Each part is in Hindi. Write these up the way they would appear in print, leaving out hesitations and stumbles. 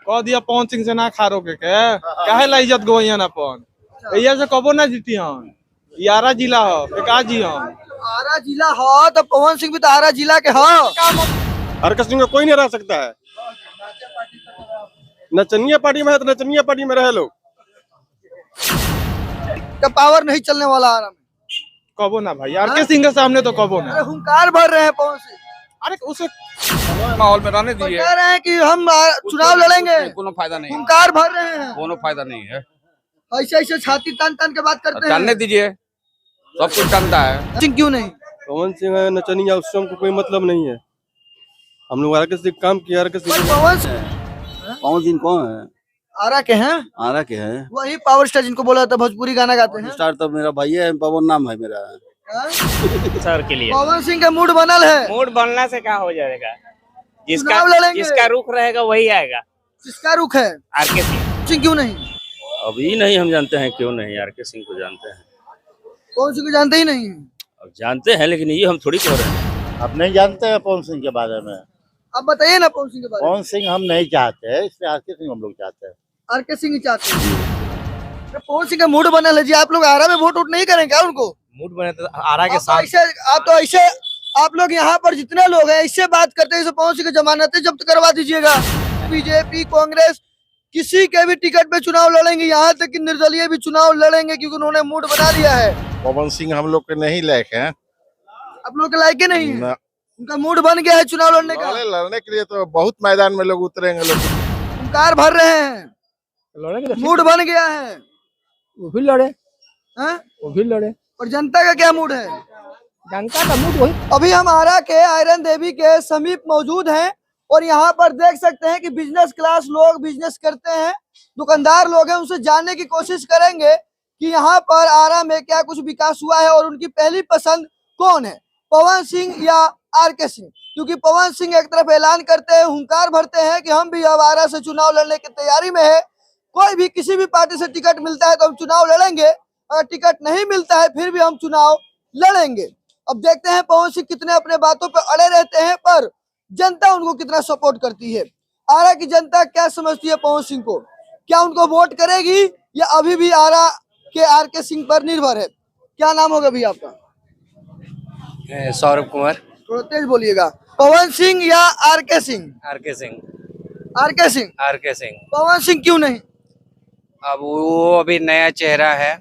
कह दिया पवन सिंह से ना खारो के काहे ला इज्जत गवैयन अपन एया से कबो ना जीती हम यारा जिला हो के का जी हम आरा जिला हो तो पवन सिंह भी तो आरा जिला के हो। हरकत सिंह में कोई नहीं रह सकता है। नचनिया पार्टी में है तो नचनिया पार्टी में रहे लोग। का पावर नहीं चलने वाला आरा में। कबो ना भाई यार के सिंह के सामने तो कबो ना। अरे हुंकार भर रहे हैं पवन सिंह। अरे उसे माहौल में रहने तो दिए। कह रहे हैं कि हम चुनाव लड़ेंगे। कोनो फायदा नहीं है, हुंकार भर रहे हैं। कोनो फायदा नहीं है। ऐसे ऐसे छाती तान तान के बात करते हैं। टालने दीजिए, सब कुछ टालता है। सिंह क्यों नहीं? पवन सिंह है नचनिया उससे हमको कोई मतलब नहीं है। हम लोग हरकत सिंह काम किया हरकत सिंह। पवन सिंह कौन है? आरा के हैं। आरा के हैं वही पावर स्टार जिनको बोला था भोजपुरी गाना गाते हैं। स्टार तो मेरा भाई है, पवन नाम है मेरा। सर के लिए पवन सिंह का मूड बनल है। मूड बनना से क्या हो जाएगा, चुनाव लड़ेंगे। जिसका रुख रहेगा वही आएगा। किसका रुख है? आरके सिंह। क्यों नहीं? अभी नहीं हम जानते हैं क्यों नहीं, आरके सिंह को जानते हैं। पवन सिंह को जानते ही नहीं है। अब जानते हैं लेकिन ये हम थोड़ी कह रहे हैं। आप नहीं जानते हैं पवन सिंह के बारे में? आप बताइए ना पवन सिंह के बारे में। पवन सिंह हम नहीं चाहते हैं, इसलिए आरके सिंह हम लोग चाहते हैं। आरके सिंह ही चाहते हैं। पवन सिंह का मूड बनल है जी। आप लोग आरा में वोट नहीं करेंगे क्या उनको? मूड बने तो आरा के साथ। आप तो ऐसे आप लोग यहाँ पर जितने लोग हैं इससे बात करते हैं पवन सिंह की जमानतें जब्त करवा दीजिएगा। बीजेपी कांग्रेस किसी के भी टिकट पे चुनाव लड़ेंगे, यहाँ तक कि निर्दलीय भी चुनाव लड़ेंगे क्योंकि उन्होंने मूड बना लिया है। पवन सिंह हम लोग के नहीं लायक हैं। आप लोग के लायक नहीं है। उनका मूड बन गया है चुनाव लड़ने का। लड़ने के लिए तो बहुत मैदान में लोग उतरेंगे। लोग हुंकार भर रहे हैं, मूड बन गया है। वो भी लड़े हैं? वो भी लड़े। और जनता का क्या मूड है? जनता का मूड वही। अभी हम आरा के आयरन देवी के समीप मौजूद हैं और यहाँ पर देख सकते हैं कि बिजनेस क्लास लोग बिजनेस करते हैं, दुकानदार लोग हैं। उनसे जानने की कोशिश करेंगे कि यहाँ पर आरा में क्या कुछ विकास हुआ है और उनकी पहली पसंद कौन है, पवन सिंह या आरके सिंह। क्योंकि पवन सिंह एक तरफ ऐलान करते हैं, हुंकार भरते हैं कि हम भी अब आरा से चुनाव लड़ने की तैयारी में है। कोई भी किसी भी पार्टी से टिकट मिलता है तो हम चुनाव लड़ेंगे, अगर टिकट नहीं मिलता है फिर भी हम चुनाव लड़ेंगे। अब देखते हैं पवन सिंह कितने अपने बातों पर अड़े रहते हैं, पर जनता उनको कितना सपोर्ट करती है। आरा की जनता क्या समझती है पवन सिंह को, क्या उनको वोट करेगी या अभी भी आरा के आरके सिंह पर निर्भर है? क्या नाम होगा भैया आपका? सौरभ कुमार। थोड़ा तेज बोलिएगा। पवन सिंह या RK Singh? R K Singh. R K Singh. R K Singh. Pawan Singh क्यों नहीं? अब वो अभी नया चेहरा है,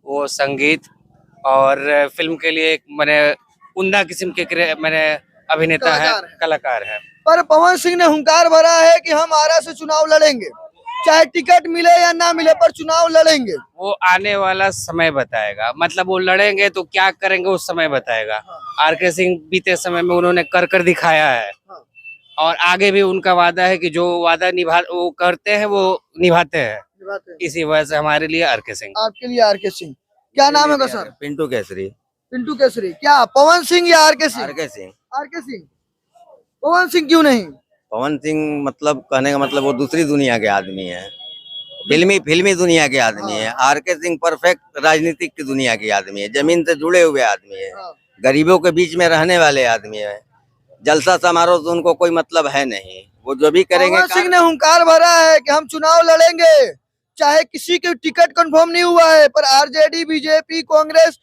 वो संगीत और फिल्म के लिए एक मैंने उम्दा किस्म के मैंने अभिनेता है, कलाकार है। पर पवन सिंह ने हुंकार भरा है कि हम आरा से चुनाव लड़ेंगे, चाहे टिकट मिले या ना मिले पर चुनाव लड़ेंगे। वो आने वाला समय बताएगा, मतलब वो लड़ेंगे तो क्या करेंगे उस समय बताएगा। आरके सिंह बीते समय में उन्होंने कर दिखाया है और आगे भी उनका वादा है कि जो वादा वो करते हैं वो निभाते हैं। इसी वजह से हमारे लिए आरके सिंह। आपके लिए आरके सिंह। क्या नाम है सर? पिंटू केसरी। पिंटू केसरी। क्या पवन सिंह या आरके सिंह? आरके सिंह। आरके सिंह। पवन सिंह क्यों नहीं? पवन सिंह मतलब कहने का मतलब वो दूसरी दुनिया के आदमी है, फिल्मी दुनिया के आदमी है। आरके सिंह परफेक्ट राजनीतिक की दुनिया के आदमी है, जमीन से जुड़े हुए आदमी है, गरीबों के बीच में रहने वाले आदमी है। जलसा समारोह से उनको कोई मतलब है नहीं, वो जो भी करेंगे। पवन सिंह ने हुंकार भरा है कि हम चुनाव लड़ेंगे, चाहे किसी के टिकट कंफर्म नहीं हुआ है, पर आरजेडी बीजेपी कांग्रेस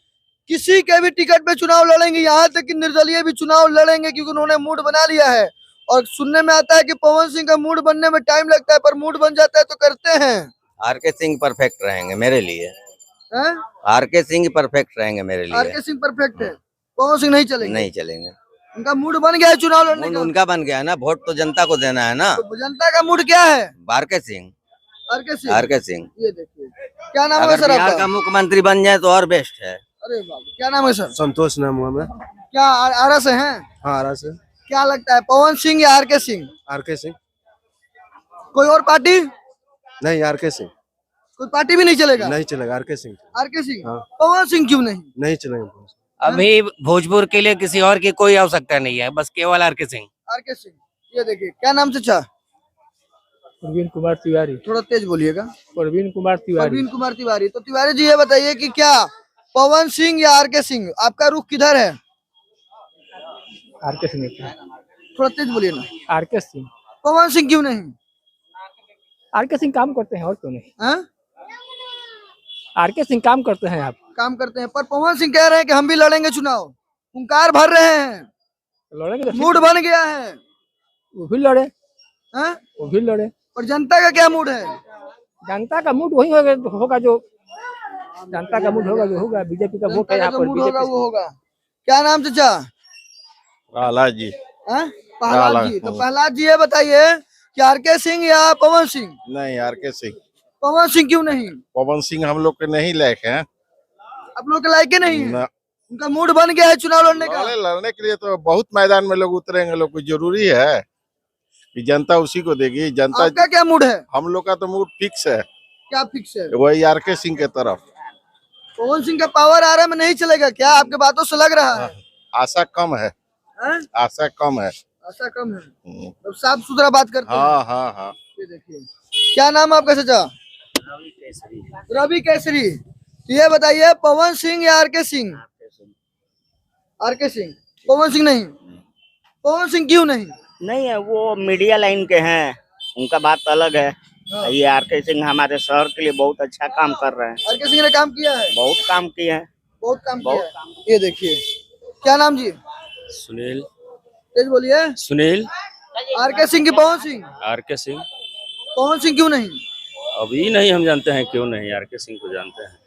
किसी के भी टिकट पे चुनाव लड़ेंगे, यहाँ तक कि निर्दलीय भी चुनाव लड़ेंगे क्योंकि उन्होंने मूड बना लिया है। और सुनने में आता है कि पवन सिंह का मूड बनने में टाइम लगता है, पर मूड बन जाता है तो करते हैं। आरके सिंह परफेक्ट रहेंगे मेरे लिए। आरके सिंह परफेक्ट रहेंगे मेरे लिए। आरके सिंह परफेक्ट है, पवन सिंह नहीं चलेंगे। नहीं चलेंगे। उनका मूड बन गया है चुनाव लड़ने का। उनका बन गया है ना, वोट तो जनता को देना है ना। तो जनता का मूड क्या है? RK Singh. R K Singh. R K Singh. ये देखिए, क्या नाम है अगर सर बिहार आपका? का मुख्यमंत्री बन जाए तो और बेस्ट है। अरे बाबू, क्या नाम है सर? संतोष नाम हुआ मैं। क्या आरा से हैं? हाँ आरा से। क्या लगता है पवन सिंह या आरके सिंह? आरके सिंह। कोई और पार्टी? नहीं आरके सिंह। कोई पार्टी भी नहीं चलेगा? नहीं चलेगा आरके सिंह। आरके सिंह। हाँ। पवन सिंह क्यों नहीं? नहीं चलेगा। अभी भोजपुर के लिए किसी और की कोई आवश्यकता नहीं है, बस केवल आरके सिंह। आरके सिंह। ये देखिए, क्या नाम से? प्रवीण कुमार तिवारी। थोड़ा तेज बोलिएगा। प्रवीण कुमार तिवारी। प्रवीण कुमार तिवारी। तो तिवारी जी ये बताइए कि क्या पवन सिंह या आरके सिंह, आपका रुख किधर है? आरके सिंह। थोड़ा तेज बोलिए ना। आरके सिंह। पवन सिंह क्यों नहीं? आर के सिंह काम करते हैं और क्यों नहीं। हाँ? आर के सिंह काम करते हैं आप। काम करते हैं, पर पवन सिंह कह रहे हैं कि हम भी लड़ेंगे चुनाव, हुंकार भर रहे हैं, लड़ेंगे तो मूड बन गया है। वो भी लड़े, हाँ? वो भी लड़े। और जनता का क्या मूड है? जनता का मूड वही होगा जो जनता का मूड होगा जो होगा। बीजेपी का वोट जनता है का यहाँ जो पर। मूड होगा वो होगा। क्या नाम चाचा? प्रहलाद जी। हाँ? प्रहलाद जी। तो प्रहलाद जी ये बताइए कि आर के सिंह या पवन सिंह? नहीं, आर के सिंह। पवन सिंह क्यों नहीं? पवन सिंह हम लोग के नहीं लायक हैं। आप लोग के लायक ही नहीं है? न- उनका मूड बन गया है चुनाव लड़ने का। लड़ने के लिए तो बहुत मैदान में लोग उतरेंगे, लोग को जरूरी है कि जनता उसी को देगी। जनता आपका क्या मूड है? हम लोग का तो मूड फिक्स है, क्या फिक्स है? वही आर के सिंह के तरफ। पवन सिंह का पावर आ रहा में नहीं चलेगा क्या? आपके बातों से लग रहा है। आशा कम है, हाँ? आशा कम है। आशा कम है, तो साफ सुथरा बात करते हैं। हाँ हाँ हाँ। ये देखिए, क्या नाम है आपका चाचा? रवि केसरी। तो ये बताइए पवन सिंह या आर के सिंह? आर के सिंह। पवन सिंह नहीं? पवन सिंह क्यों नहीं? नहीं है, वो मीडिया लाइन के हैं, उनका बात अलग है। ये आर के सिंह हमारे शहर के लिए बहुत अच्छा काम कर रहे हैं। आर के सिंह ने काम किया है? बहुत काम किए हैं। बहुत काम किया है। ये देखिए, क्या नाम जी? सुनील। तेज बोलिए। सुनील। आर के सिंह की पवन सिंह? आर के सिंह। पवन सिंह क्यों नहीं? अभी नहीं, हम जानते हैं क्यों नहीं। आर के सिंह को जानते हैं।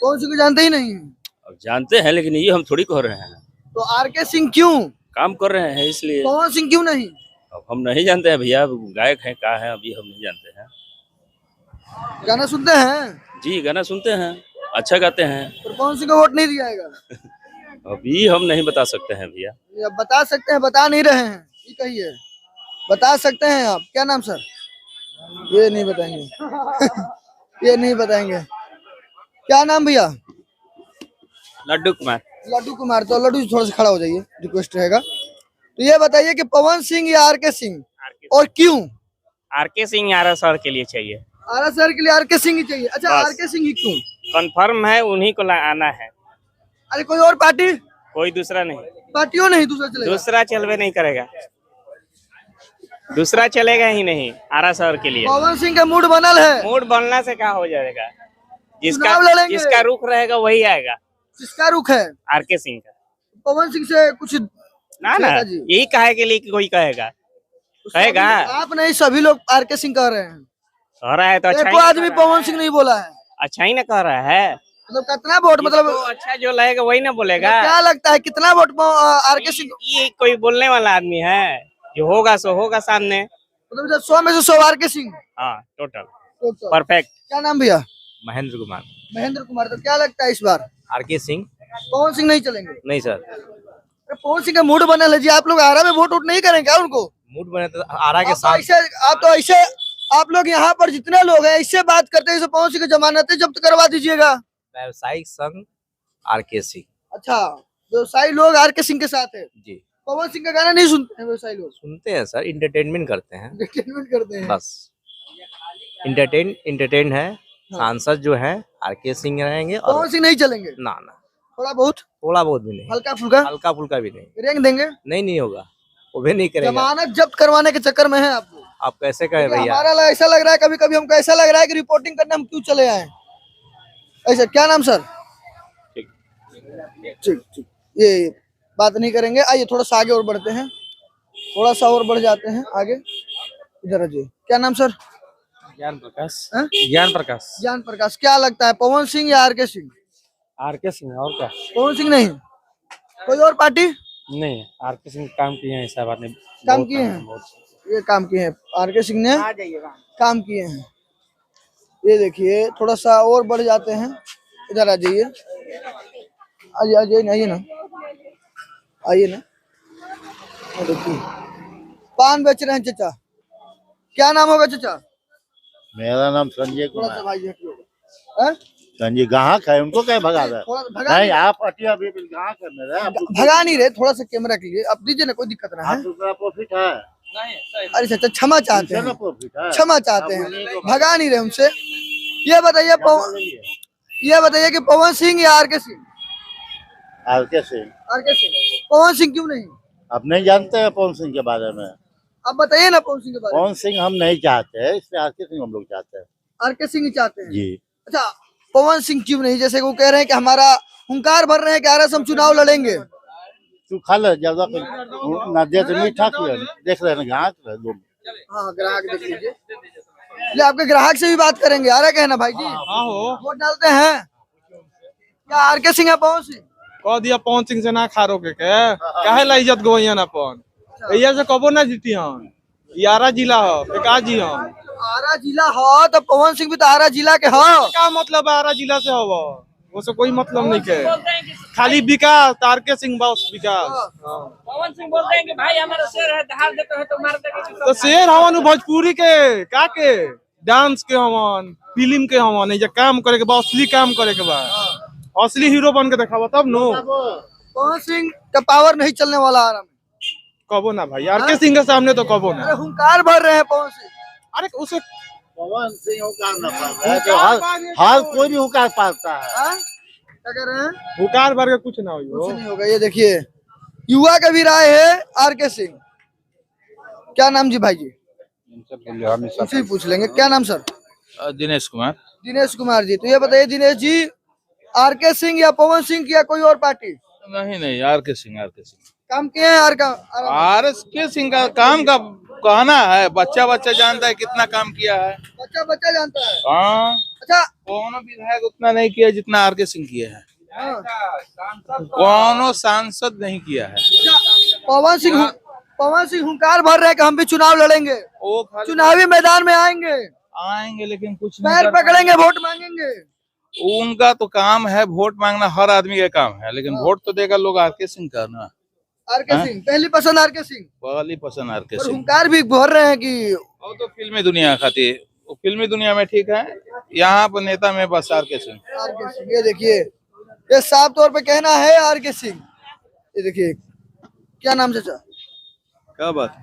पवन सिंह को जानते ही नहीं है? अब जानते हैं, लेकिन ये हम थोड़ी कह रहे हैं। तो आर के सिंह क्यों? काम कर रहे हैं इसलिए। पवन सिंह क्यों नहीं? अब हम नहीं जानते हैं भैया, गायक हैं क्या है अभी हम नहीं जानते हैं। गाना सुनते हैं? जी, गाना सुनते हैं, अच्छा गाते हैं। पर पवन सिंह को वोट नहीं दिया जाएगा? अभी हम नहीं बता सकते हैं भैया। ये आप बता सकते हैं, बता नहीं रहे हैं, ये कहिए। बता सकते हैं आप? क्या नाम सर? ये नहीं बताएंगे। ये नहीं बताएंगे। क्या नाम भैया? लड्डू कुमार। लड्डू कुमार। तो लड्डू जी थोड़ा सा खड़ा हो जाइए, रिक्वेस्ट रहेगा। तो ये बताइए कि पवन सिंह या आर के सिंह, और क्यों? आर के सिंह आरा शहर के लिए चाहिए। आरा शहर के लिए आर के सिंह ही चाहिए? अच्छा, बस। आर के सिंह ही क्यों? कंफर्म है, उन्हीं को आना है, अरे कोई और पार्टी? कोई दूसरा नहीं। पार्टियों नहीं, दूसरा चलेगा? दूसरा चलवे नहीं करेगा, दूसरा चलेगा ही नहीं आरा शहर के लिए। पवन सिंह का मूड बनल है? मूड बनना से क्या हो जाएगा? चुनाव लड़ेंगे। जिसका रुख रहेगा वही आएगा। किसका रुख है? आर के सिंह का। पवन सिंह से कुछ ना चलेगा जी? यही कहे के लिए कि कोई कहेगा, कहेगा। आप नहीं, सभी लोग आर के सिंह कह रहे हैं। कह रहा है तो अच्छा एक ही ना आदमी कह रहा पवन है। सिंह नहीं बोला है। अच्छा ही ना कह रहा है। मतलब कितना वोट, मतलब जिसको अच्छा जो लगेगा वही ना बोलेगा। क्या लगता है कितना वोट आर के सिंह? ये कोई बोलने वाला आदमी है? जो होगा सो होगा सामने। मतलब 100 में से 100 आर के सिंह? हाँ, टोटल तो परफेक्ट। क्या नाम भैया? महेंद्र कुमार। महेंद्र कुमार। तो क्या लगता है इस बार आर के सिंह। पवन सिंह नहीं चलेंगे? नहीं सर, अरे पवन सिंह का मूड बनल है जी, आप लोग आरा में वोट नहीं करेंगे क्या उनको? मूड बने तो आरा के आप साथ। ऐसे, आप तो ऐसे, आप लोग यहाँ पर जितने लोग हैं इससे बात करते हैं, जैसे पवन सिंह की जमानतें जब्त करवा दीजिएगा। व्यावसायिक संघ आर के सिंह। अच्छा, व्यवसायी लोग आर के सिंह के साथ है। जी, पवन सिंह का गाना नहीं सुनते हैं व्यवसायी लोग? सुनते हैं सर, इंटरटेनमेंट करते हैं एंटरटेनमेंट करते हैं। बस। इंटरटेन है। सांसद जो है आर के सिंह रहेंगे और पवन सिंह नहीं चलेंगे? ना ना, थोड़ा बहुत, थोड़ा बहुत भी नहीं, हल्का फुल्का हल्का फुल्का भी नहीं। रेंग देंगे? नहीं होगा, वो भी नहीं करेगा। जमानत जब्त करवाने के चक्कर में है आप लोग। आप कैसे कहे भैया? हमारा ऐसा लग रहा है, कभी कभी हमको ऐसा लग रहा है कि रिपोर्टिंग करने हम क्यों चले आए ऐसा। क्या नाम सर? ठीक ठीक, ये बात नहीं करेंगे। आइए थोड़ा सा आगे और बढ़ते हैं, थोड़ा सा और बढ़ जाते हैं आगे। इधर आइए। क्या नाम सर? ज्ञान प्रकाश। हाँ? ज्ञान प्रकाश। ज्ञान प्रकाश। क्या लगता है पवन सिंह या आर के सिंह? आर के सिंह। और क्या? पवन सिंह नहीं, कोई और पार्टी? नहीं, आर के सिंह काम किए हैं, ऐसा बात नहीं। काम किए हैं, ये काम किए हैं, आर के सिंह ने काम किए हैं। ये देखिए, थोड़ा सा और बढ़ जाते हैं, इधर आ जाइए। आइए आइए ना, आइए ना, आइए ना। देखिए, पान बेच रहे हैं चाचा। क्या नाम होगा चाचा? मेरा नाम संजय थोड़ा सा कुमार। भाई हैं? संजय ग्राहक है, उनको क्या भगा रहा है? थोड़ा सा भगा नहीं, नहीं, आप अटिया भी ग्राहक करने रहे, आप भगा नहीं रहे। थोड़ा सा कैमरा के लिए आप दीजिए ना, कोई दिक्कत ना है। आप दूसरा प्रॉफिट है, अरे चाचा क्षमा चाहते हैं, प्रॉफिट है। क्षमा चाहते हैं, भगा नहीं रहे उनसे। ये बताइए कि पवन सिंह या आर के सिंह? आर के सिंह। आर के सिंह। पवन सिंह क्यों नहीं? आप नहीं जानते हैं पवन सिंह के बारे में? आप बताइए ना पवन सिंह के बारे में। पवन सिंह हम नहीं चाहते हैं, इसलिए आरके सिंह हम लोग चाहते हैं। आरके सिंह ही चाहते हैं। जी। अच्छा, पवन सिंह क्यों नहीं? जैसे वो कह रहे हैं कि हमारा हुंकार भर रहे हैं कि आर हम चुनाव लड़ेंगे। तू खा ले ज्यादा ना दे तो मीठा किया देख रहे हैं ग्राहक लोग। हाँ, ग्राहक देख लीजिए। ये आपके ग्राहक से भी बात करेंगे। आ रहा कहना भाई जी, हाँ हो वोट डालते हैं क्या आरके सिंह या पवन सिंह? कह दिया पवन सिंह से ना खारो के काहे ला इज्जत गवैया अपन एया से कबो ना जीती हम। यारा जिला हो के का जी हम। आरा जिला हो तो पवन सिंह भी तो आरा जिला के हो। का मतलब है आरा जिला से हो वो से कोई मतलब नहीं के खाली विकास तारके सिंह बस विकास। पवन सिंह बोलते हैं कि भाई हमारा शेर है, दहाड़ देते हैं तो मार देंगे। तो शेर हवन भोजपुरी के का के डांस के हवन फिल्म के हवन जे काम करे के बा असली काम करे के बा असली हीरो बन के दिखावा तब नो। पवन सिंह का पावर नहीं चलने वाला आरा में कबो ना भाई आरके सिंह के सामने तो कबो ना। अरे हुंकार भर रहे हैं पवन सिंह। अरे उसे पवन सिंह हुकार न पाता है तो हर कोई भी हुकार पाता है। हाँ? क्या कह रहे हैं? हुकार भर के कुछ ना हो। कुछ नहीं होगा। ये देखिए युवा का भी राय है आरके सिंह। क्या नाम जी भाई जी? उनसे ही पूछ लेंगे। क्या नाम सर? दिनेश कुमार। दिनेश कुमार जी। तो ये बताइए दिनेश जी, आरके सिंह या पवन सिंह की या कोई और पार्टी? नहीं आरके सिंह काम किए हैं आरके सिंह का काम का कहना है। बच्चा जानता है कितना काम किया है। बच्चा जानता है। हाँ अच्छा, कौन विधायक उतना नहीं किया जितना आरके सिंह किया है। हाँ। कौन सांसद नहीं किया है। पवन सिंह हुंकार भर रहे हैं कि हम भी चुनाव लड़ेंगे, वो खाली चुनावी मैदान में आएंगे लेकिन कुछ नहीं पैर कर पाएंगे। पकड़ेंगे, वोट मांगेंगे। उनका तो काम है वोट मांगना, हर आदमी का काम है, लेकिन वोट तो देगा लोग आरके सिंह का ना। आरके सिंह पहली पसंद आरके सिंह। पहली पसंद आरके और सिंह। हुंकार भी भर रहे हैं कि वो तो फिल्मी दुनिया खातिर, वो फिल्मी दुनिया में ठीक है, यहाँ पर नेता में बस आरके सिंह। आरके सिंह। ये देखिए ये साफ तौर पे कहना है आरके सिंह। ये देखिए क्या नाम चाचा? क्या बात?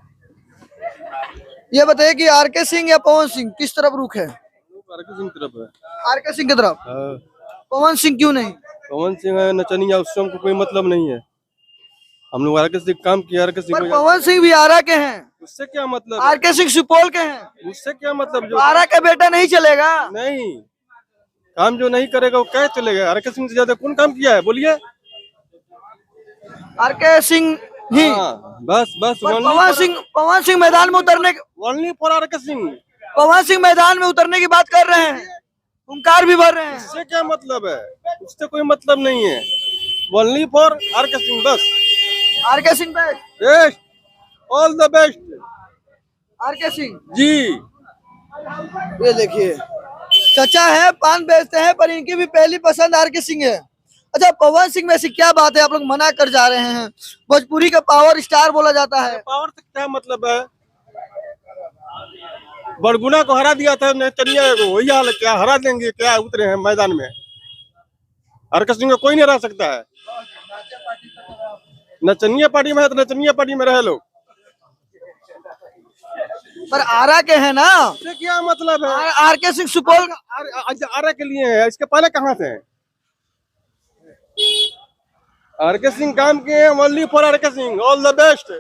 ये बताइए कि आरके सिंह या पवन सिंह किस तरफ रुख है? आरके सिंह तरफ है। आरके सिंह की तरफ। हाँ। पवन सिंह क्यों नहीं? पवन सिंह है नचनिया, उससे हमको कोई मतलब नहीं है। हम लोग आरके सिंह काम किया, आरके सिंह पर पवन सिंह भी आरा के हैं। उससे क्या मतलब? आरके सिंह सुपौल के हैं। उससे क्या मतलब? जो आरा का बेटा नहीं चलेगा। नहीं काम जो नहीं करेगा वो कैसे चलेगा? आरके सिंह से ज्यादा कौन काम किया है बोलिए? आरके सिंह ही। हाँ, बस पर पवन सिंह मैदान में उतरने only for R K Singh. Pawan Singh मैदान में उतरने की बात कर रहे हैं, हुंकार भी भर रहे हैं। उससे क्या मतलब है? उससे कोई मतलब नहीं है। ओनली फॉर आरके सिंह बस। RK Singh best, all the best RK Singh ji. ये देखिए चचा है, पान बेचते हैं, पर इनकी भी पहली पसंद आरके सिंह है। अच्छा, पवन सिंह में ऐसी क्या बात है आप लोग मना कर जा रहे हैं? भोजपुरी का पावर स्टार बोला जाता है। पावर से क्या मतलब है? बरगुना को हरा दिया था नचनिया को, वही हाल है। क्या हरा देंगे? क्या उतरे हैं मैदान में? आरके सिंह को कोई नहीं हरा सकता है। नचनिया पार्टी में है तो नचनिया पार्टी में रहे लोग। पर आरा के हैं ना। इससे क्या मतलब है? आरके सिंह सुपौल आरा के लिए है, इसके पहले कहाँ थे? आरके सिंह काम किए हैं, only for R K Singh, all the best.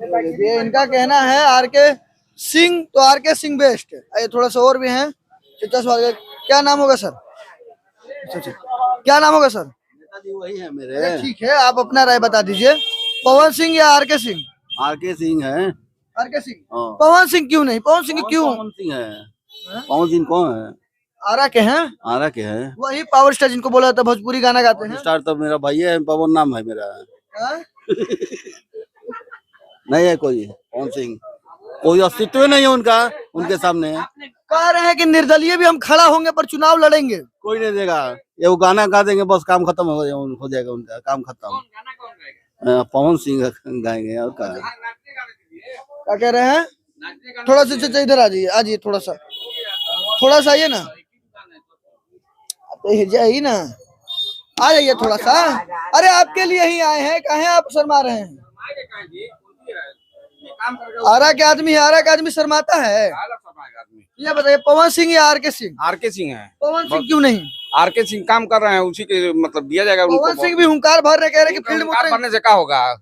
ये इनका कहना है आरके सिंह, तो आरके सिंह बेस्ट है। ये थोड़ा सा और भी हैं। क्या नाम होगा सर? अच्छा, क्या नाम होगा सर? वही है मेरे। ठीक है, आप अपना राय बता दीजिए। पवन सिंह या आरके सिंह? आरके सिंह है। आरके सिंह। हाँ। पवन सिंह क्यों नहीं? पवन सिंह क्यों? पवन सिंह है। पवन सिंह कौन है? आरा के हैं। आरा के हैं। वही पावर स्टार जिनको बोला जाता है, भोजपुरी गाना गाते हैं। स्टार तो मेरा भैया है, पवन नाम है मेरा। हाँ? नहीं है कोई पवन सिंह, कोई अस्तित्व नहीं है उनका उनके सामने। कह रहे हैं कि निर्दलीय भी हम खड़ा होंगे पर चुनाव लड़ेंगे। कोई नहीं देगा। ये वो गाना गा देंगे बस काम खत्म हो जाएगा उनका काम खत्म। पवन सिंह गाएंगे और क्या कह रहे हैं? थोड़ा सा चाचा इधर आ जाइए थोड़ा सा आइए ना। तो जाइए ना, आ जाइए थोड़ा सा। अरे आपके लिए ही आए हैं, कहे आप शर्मा रहे हैं? आरा के आदमी है, आरा का आदमी शर्माता है। ये बताइए पवन सिंह या आरके सिंह? आरके सिंह है। पवन सिंह क्यों नहीं? आरके सिंह काम कर रहे हैं, उसी के मतलब दिया जाएगा उनको। पवन सिंह भी हुंकार भर रहे, कह रहे कि फील्ड में भरने से क्या होगा?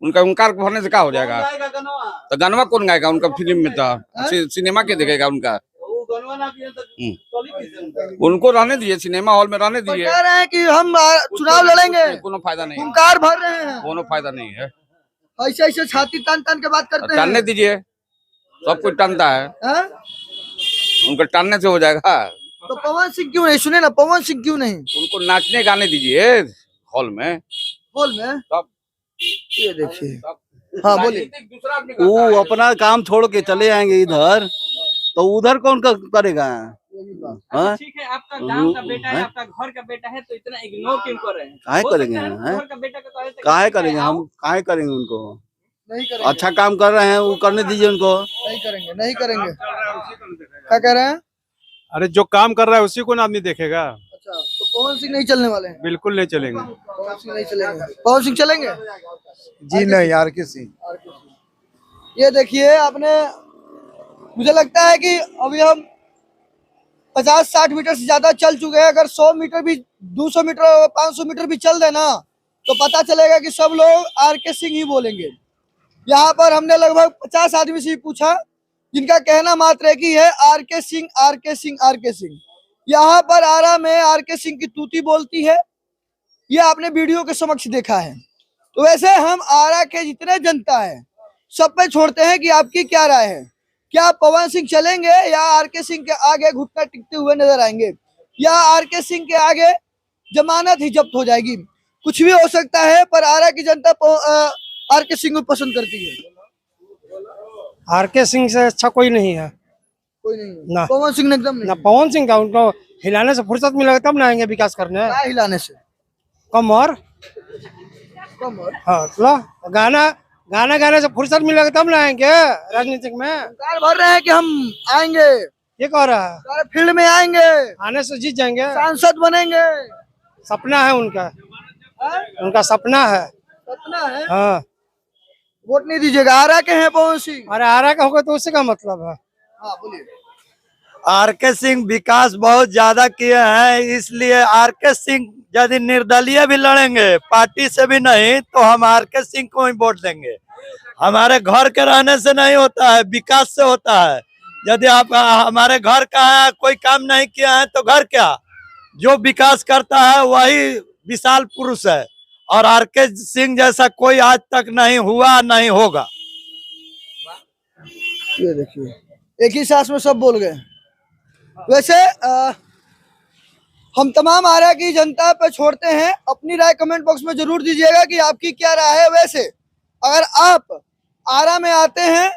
उनका ओंकार भरने से क्या हो जाएगा? तो गनवा कौन गाएगा उनका फिल्म में? तो सिनेमा के देखेगा उनका? उनको रहने दिए, सिनेमा हॉल में रहने पर दिए। कह रहे हैं कि हम चुनाव लड़ेंगे, कोनो फायदा नहीं है, हुंकार भर रहे हैं, कोनो फायदा नहीं है। ऐसे ऐसे छाती तान तान के बात करते टानने हैं। दीजिए, सब कुछ टानता है, हैं? उनको टानने से हो जाएगा। तो पवन सिंह क्यों नहीं? सुने ना, पवन सिंह क्यों नहीं उनको नाचने गाने दीजिए हॉल में। हॉल में? तब ये देखिए, हाँ बोलिए। वो अपना काम छोड़ के चले आएंगे इधर, तो उधर कौन करेगा? हाँ? ठीक है, आपका गांव का बेटा है, आपका घर का बेटा है, तो इतना इग्नोर क्यों कर रहे हैं? काहे हो करेंगे? सकता है हैं? घर का बेटा का कहे तो काहे किसी का करेंगे आओ। हम? काहे करेंगे उनको? नहीं करेंगे, अच्छा काम कर रहे हैं, वो करने दीजिए उनको। नहीं करेंगे, नहीं करेंगे। क्या कह रहे हैं? अरे जो काम कर रहा है उसी को ना आदमी देखेगा। अच्छा, तो पवन सिंह नहीं चलने वाले हैं? बिल्कुल नहीं चलेंगे। पवन सिंह नहीं चलेंगे। पवन सिंह चलेंगे? जी नहीं यार, किसी ये देखिए आपने, मुझे लगता है कि अभी हम 50-60 मीटर से ज्यादा चल चुके हैं। अगर 100 मीटर भी, 200 मीटर, 500 मीटर भी चल देना तो पता चलेगा कि सब लोग आरके सिंह ही बोलेंगे। यहाँ पर हमने लगभग 50 आदमी से भी पूछा, जिनका कहना मात्र है कि है RK Singh, R K Singh, R K Singh. यहाँ पर आरा में आरके सिंह की तूती बोलती है, ये आपने वीडियो के समक्ष देखा है। तो वैसे हम आरा के जितने जनता है सब पे छोड़ते हैं कि आपकी क्या राय है। क्या पवन सिंह चलेंगे या आरके सिंह के आगे घुटना टिकते हुए नजर आएंगे, या आरके सिंह के आगे जमानत ही जब्त हो जाएगी? कुछ भी हो सकता है, पर आरा की जनता आरके सिंह को पसंद करती है। आरके सिंह से अच्छा कोई नहीं है कोई नहीं ना। पवन सिंह ने एकदम ना। नहीं। पवन सिंह का उनको हिलाने से फुर्सत मिलेगा तब ना आएंगे विकास करने। क्या हिलाने से? कमर, कमर? हाँ लो, गाना गाने से फुर्सत मिलेगा तब ना आएंगे राजनीतिक में। हुंकार भर रहे हैं कि हम आएंगे, ये कह रहा है सारे फील्ड में आएंगे, आने से जीत जाएंगे, सांसद बनेंगे। सपना है उनका, हैं? उनका सपना है। सपना है? हाँ, वोट नहीं दीजिएगा? आरा के हैं पवन सिंह? अरे आरा का होगा तो उसी का मतलब है। हाँ बोलिए। आरके सिंह विकास बहुत ज्यादा किए हैं, इसलिए आरके सिंह यदि निर्दलीय भी लड़ेंगे, पार्टी से भी नहीं, तो हम आरके सिंह को ही वोट देंगे। हमारे घर के रहने से नहीं होता है, विकास से होता है। यदि आप हमारे घर का है, कोई काम नहीं किया है, तो घर क्या? जो विकास करता है वही विशाल पुरुष है, और आरके सिंह जैसा कोई आज तक नहीं हुआ, नहीं होगा। ये देखिए, एक ही सांस में सब बोल गए। वैसे हम तमाम आरा की जनता पे छोड़ते हैं, अपनी राय कमेंट बॉक्स में जरूर दीजिएगा कि आपकी क्या राय है। वैसे अगर आप आरा में आते हैं,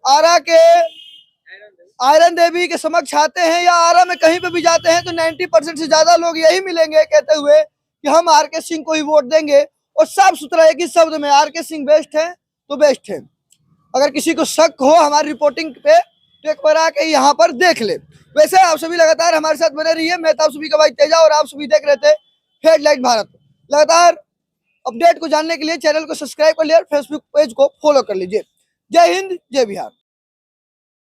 आरा के आयरन देवी के समक्ष आते हैं, या आरा में कहीं पे भी जाते हैं, तो 90% से ज्यादा लोग यही मिलेंगे कहते हुए कि हम आरके सिंह को ही वोट देंगे। और साफ सुथरा एक ही शब्द में आरके सिंह बेस्ट है तो बेस्ट है। अगर किसी को शक हो हमारी रिपोर्टिंग पे तो एक बार आके यहाँ पर देख ले। वैसे आप सभी लगातार हमारे साथ बने रहिए। मैं था आप सभी का भाई तेजा, और आप सभी देख रहे थे हेडलाइन भारत। लगातार अपडेट को जानने के लिए चैनल को सब्सक्राइब कर लिया और फेसबुक पेज को फॉलो कर लीजिए। जय हिंद, जय बिहार।